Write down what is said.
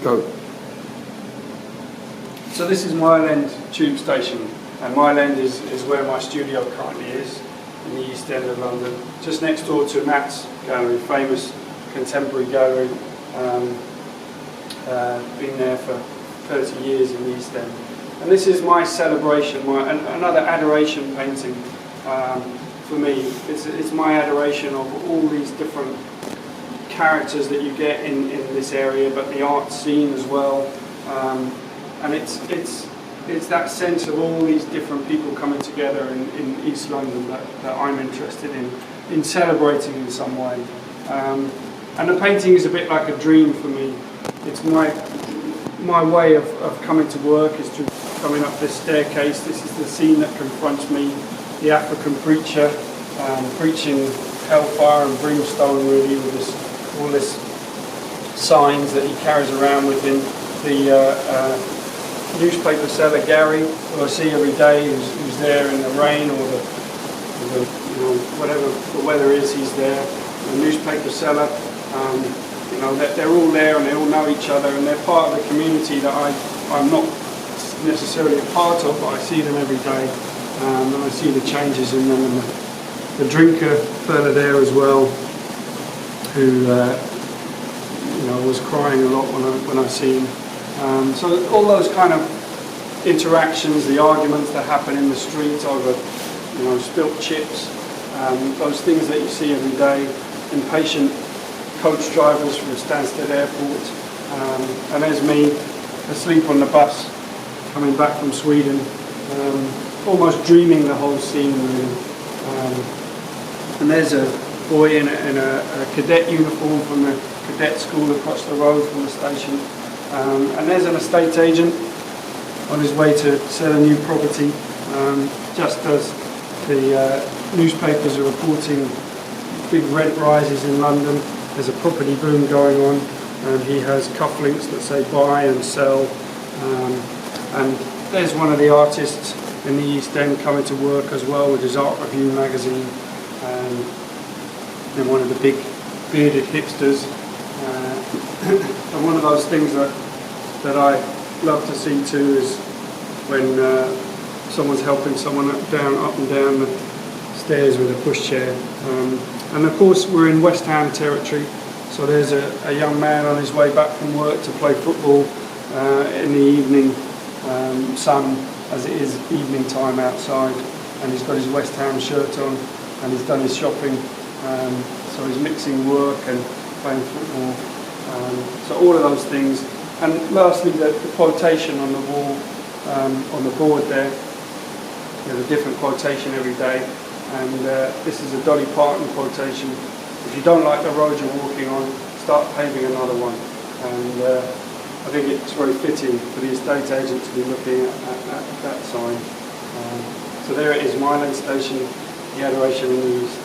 Go. So this is Mile End Tube Station, and Mile End is where my studio currently is, in the East End of London, just next door to Matt's gallery, famous contemporary gallery. Been there for 30 years in the East End. And this is my celebration, another adoration painting for me. It's my adoration of all these different characters that you get in this area, but the art scene as well. And it's that sense of all these different people coming together in East London that I'm interested in celebrating in some way. And the painting is a bit like a dream for me. It's my way of coming to work is through coming up this staircase. This is the scene that confronts me, the African preacher preaching hellfire and brimstone, really, with all this signs that he carries around with him. The newspaper seller Gary, who I see every day, who's there in the rain or the whatever the weather is, he's there. The newspaper seller, they're all there and they all know each other and they're part of the community that I'm not necessarily a part of, but I see them every day, and I see the changes in them. And the drinker fella there as well, who was crying a lot when I see him. So all those kind of interactions, the arguments that happen in the street over spilt chips, those things that you see every day, impatient coach drivers from Stansted Airport, and there's me asleep on the bus coming back from Sweden, almost dreaming the whole scene really. And there's a boy in a cadet uniform from the cadet school across the road from the station, and there's an estate agent on his way to sell a new property, just as the newspapers are reporting big rent rises in London. There's a property boom going on, and he has cufflinks that say buy and sell. And there's one of the artists in the East End coming to work as well with his Art Review magazine, and one of the big bearded hipsters. And one of those things that I love to see too is when someone's helping someone up and down the stairs with a pushchair. And of course we're in West Ham territory, so there's a young man on his way back from work to play football in the evening sun, as it is evening time outside, and he's got his West Ham shirt on and he's done his shopping, so he's mixing work and playing football. So all of those things. And lastly, the quotation on the wall, on the board there, there's a different quotation every day, and this is a Dolly Parton quotation: if you don't like the road you're walking on, start paving another one. And I think it's very fitting for the estate agent to be looking at that sign. So there it is, Mile End Station, the Adoration in the East.